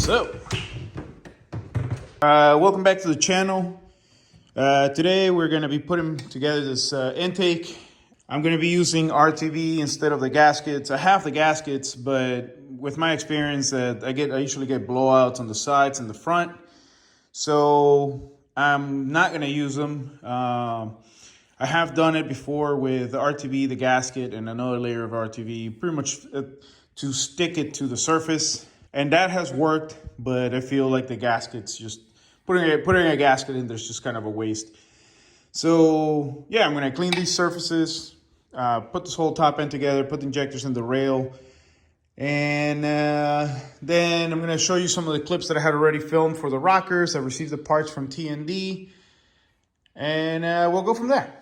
What's up? Welcome back to the channel. Today we're going to be putting together this intake. I'm going to be using RTV instead of the gaskets. I have the gaskets, but with my experience that I usually get blowouts on the sides and the front. So I'm not going to use them. I have done it before with the RTV, the gasket, and another layer of RTV, pretty much to stick it to the surface. And that has worked, but I feel like the gaskets, just putting a gasket in there's just kind of a waste. So yeah, I'm gonna clean these surfaces, put this whole top end together, put the injectors in the rail, and then I'm gonna show you some of the clips that I had already filmed for the rockers. I received the parts from T&D, and we'll go from there.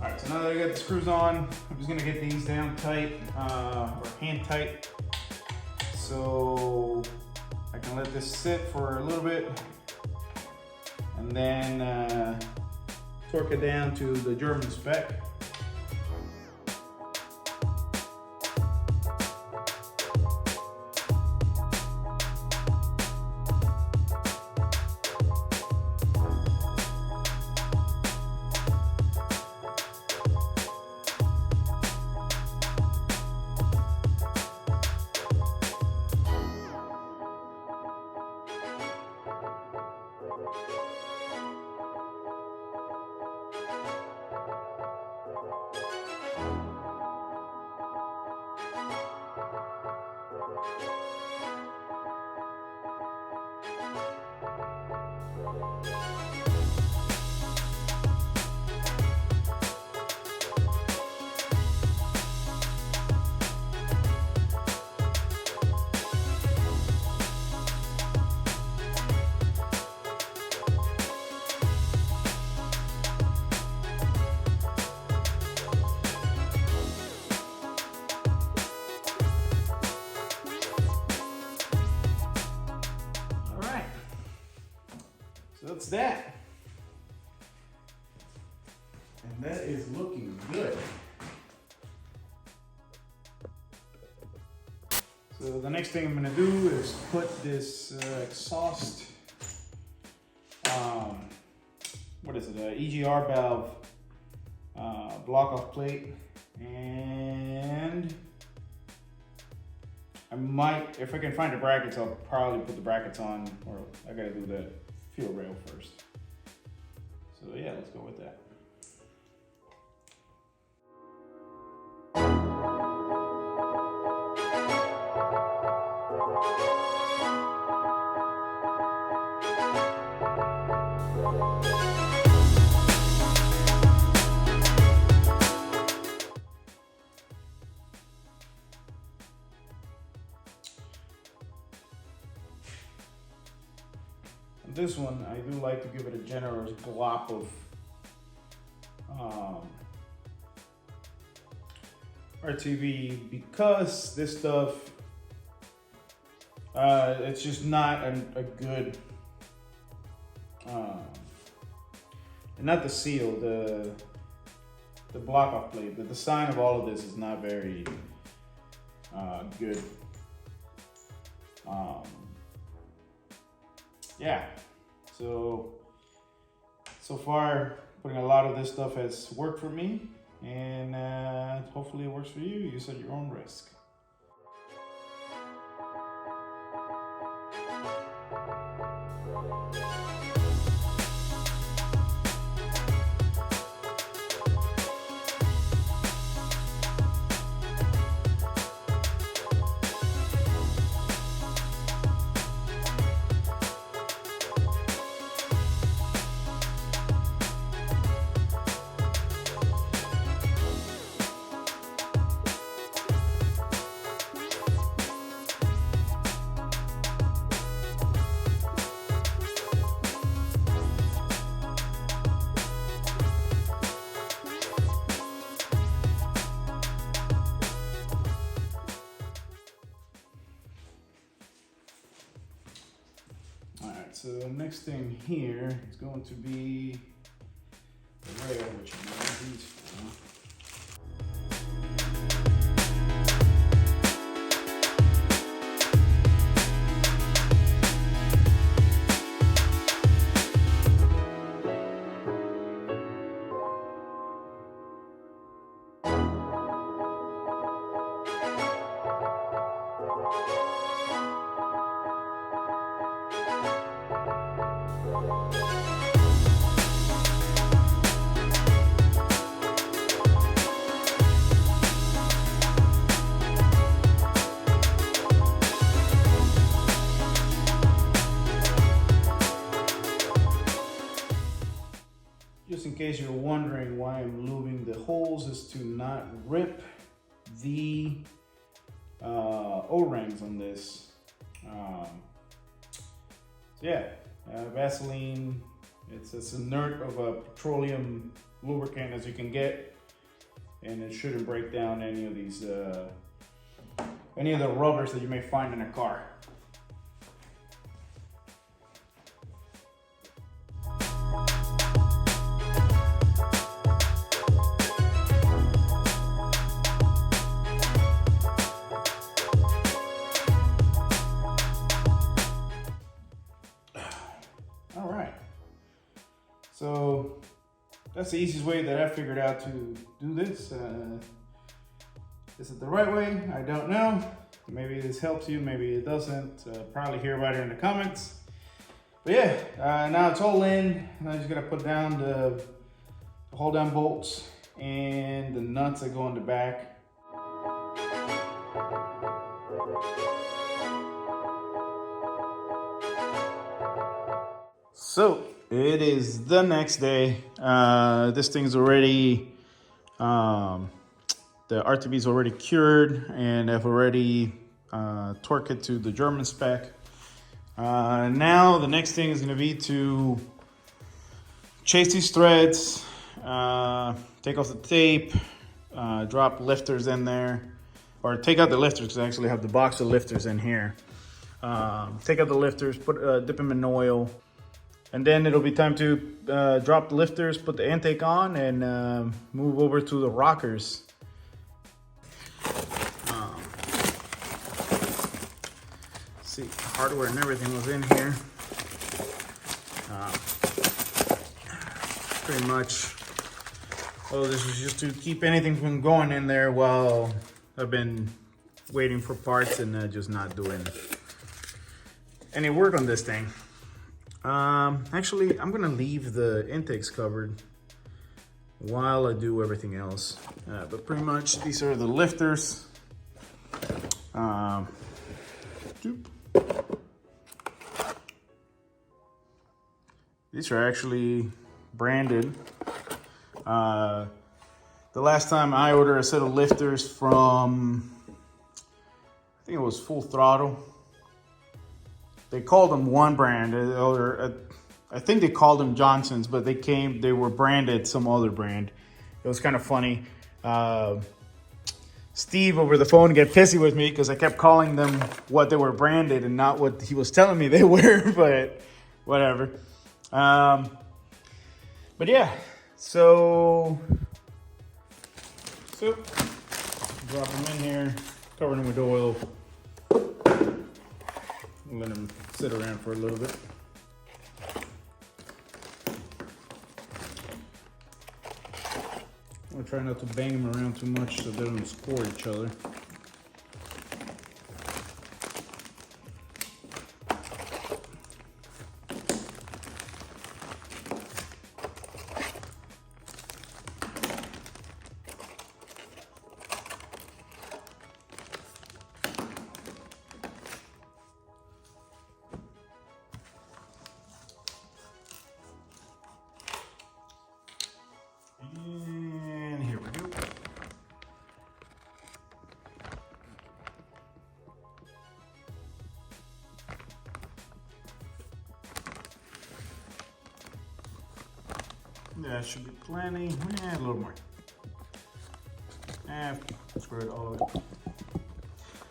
Alright, so now that I got the screws on, I'm just gonna get these down tight, or hand tight, so I can let this sit for a little bit, and then torque it down to the German spec. So that's that. And that is looking good. So the next thing I'm gonna do is put this exhaust, what is it, EGR valve block off plate. And I might, if I can find the brackets, I'll probably put the brackets on, or I gotta do the fuel rail first. So yeah, let's go with that. This one, I do like to give it a generous glop of RTV, because this stuff, it's just not a good, not the seal, the block off plate, the design of all of this is not very good. Yeah, so far putting a lot of this stuff has worked for me, and hopefully it works for you. Use at your own risk. so next thing here is going to be the rail, which I'm going to use for. Just in case you're wondering why I'm lubing the holes, is to not rip the O-rings on this. So yeah, Vaseline, it's as inert of a petroleum lubricant as you can get, and it shouldn't break down any of these, any of the rubbers that you may find in a car. All right, so that's the easiest way that I figured out to do this. Is it the right way? I don't know. Maybe this helps you, maybe it doesn't. Probably hear about it in the comments. But yeah, now it's all in. I just gotta put down the hold down bolts and the nuts that go on the back. So it is the next day. This thing's already, the RTB is already cured, and I've already torqued it to the German spec. Now the next thing is going to be to chase these threads, take off the tape, drop lifters in there, or take out the lifters because I actually have the box of lifters in here. Take out the lifters, dip them in oil. And then it'll be time to drop the lifters, put the intake on, and move over to the rockers. See, hardware and everything was in here. Pretty much, oh, this was just to keep anything from going in there while I've been waiting for parts and just not doing any work on this thing. Actually, I'm gonna leave the intakes covered while I do everything else. But pretty much these are the lifters. These are actually branded. The last time I ordered a set of lifters from, I think it was Full Throttle. They called them one brand, or I think they called them Johnson's, but they were branded some other brand. It was kind of funny. Steve over the phone got pissy with me because I kept calling them what they were branded and not what he was telling me they were, but whatever. But yeah, so drop them in here, cover them with oil. Let them sit around for a little bit. I'll try not to bang them around too much so they don't score each other. And here we go. That should be plenty. Yeah, a little more. Screw it all of it.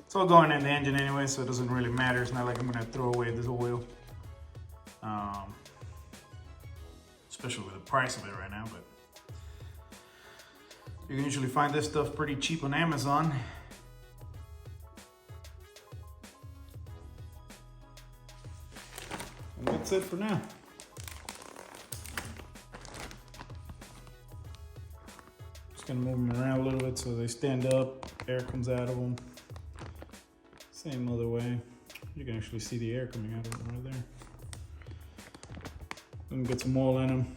It's all going in the engine anyway, so it doesn't really matter. It's not like I'm gonna throw away this oil. especially with the price of it right now, but you can usually find this stuff pretty cheap on Amazon. And that's it for now. Just gonna move them around a little bit so they stand up, air comes out of them. Same other way. You can actually see the air coming out of them right there. Let me get some oil in them.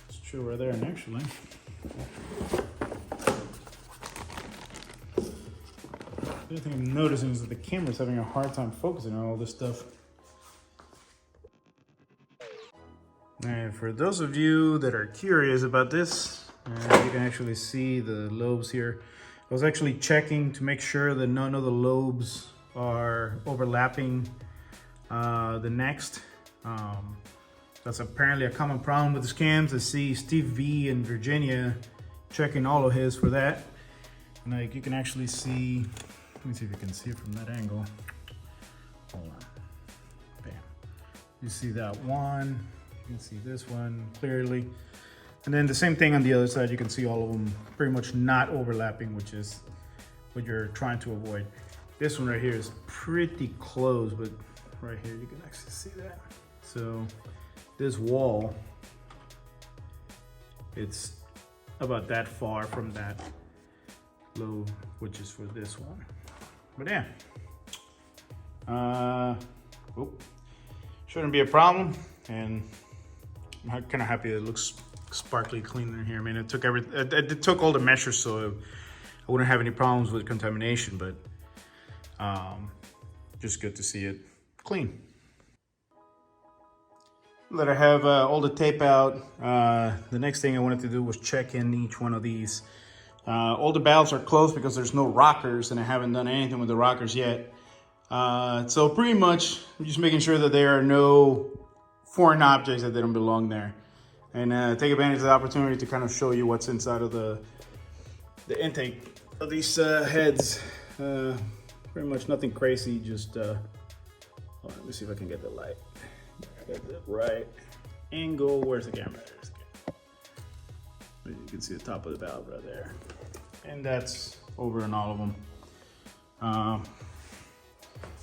It's true right there, and actually. The other thing I'm noticing is that the camera's having a hard time focusing on all this stuff. And for those of you that are curious about this, you can actually see the lobes here. I was actually checking to make sure that none of the lobes are overlapping the next. That's apparently a common problem with the cams. I see Steve V in Virginia checking all of his for that. And like you can actually see, let me see if you can see it from that angle. Hold on. Bam. You see that one. You can see this one clearly. And then the same thing on the other side. You can see all of them pretty much not overlapping, which is what you're trying to avoid. This one right here is pretty close, but right here you can actually see that. So this wall, it's about that far from that lobe, which is for this one. But yeah, shouldn't be a problem, and I'm kind of happy that it looks sparkly clean in here. I mean, it took all the measures so I wouldn't have any problems with contamination, but just good to see it clean. That I have all the tape out. The next thing I wanted to do was check in each one of these. All the valves are closed because there's no rockers, and I haven't done anything with the rockers yet. So pretty much I'm just making sure that there are no foreign objects that don't belong there. And take advantage of the opportunity to kind of show you what's inside of the intake of these heads. Pretty much nothing crazy, just hold on, let me see if I can get the light. Get the right angle. Where's the camera? There's the camera. You can see the top of the valve right there. And that's over in all of them.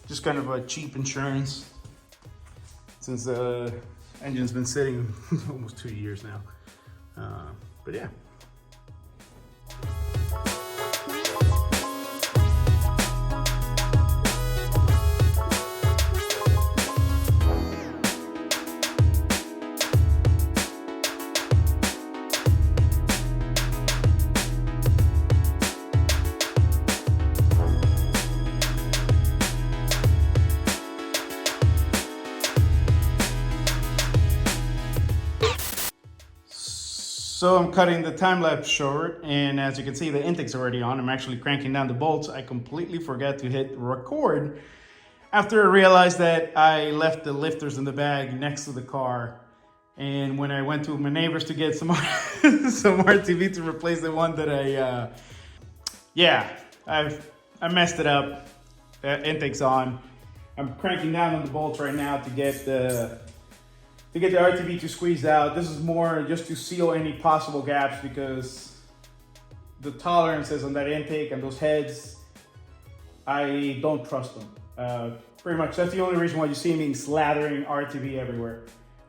Just kind of a cheap insurance since the engine's been sitting almost 2 years now. But yeah. So I'm cutting the time lapse short, and as you can see, the intake's already on. I'm actually cranking down the bolts. I completely forgot to hit record after I realized that I left the lifters in the bag next to the car. And when I went to my neighbors to get some some RTV to replace the one that I messed it up. Intake's on. I'm cranking down on the bolts right now to get the RTV to squeeze out. This is more just to seal any possible gaps because the tolerances on that intake and those heads, I don't trust them. Pretty much, that's the only reason why you see me slathering RTV everywhere.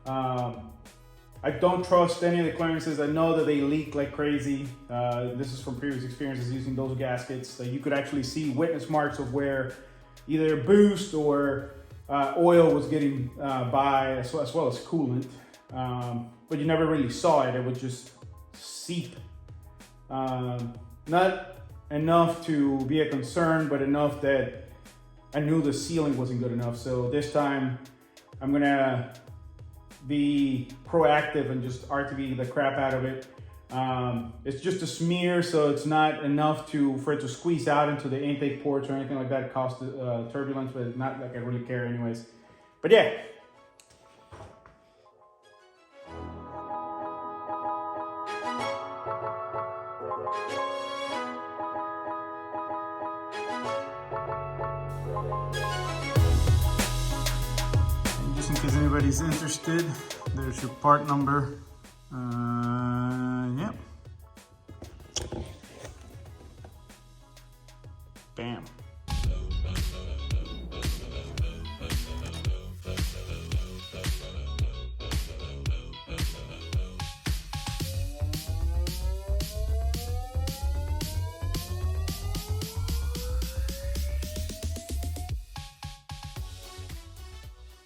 I don't trust any of the clearances. I know that they leak like crazy. This is from previous experiences using those gaskets. So you could actually see witness marks of where either boost or oil was getting by as well as coolant, but you never really saw it. It would just seep. Not enough to be a concern, but enough that I knew the sealing wasn't good enough. So this time I'm gonna be proactive and just RTV the crap out of it. It's just a smear, so it's not enough for it to squeeze out into the intake ports or anything like that. It causes turbulence, but it's not like I really care anyways. But yeah. in case anybody's interested. There's your part number. Yeah. Bam.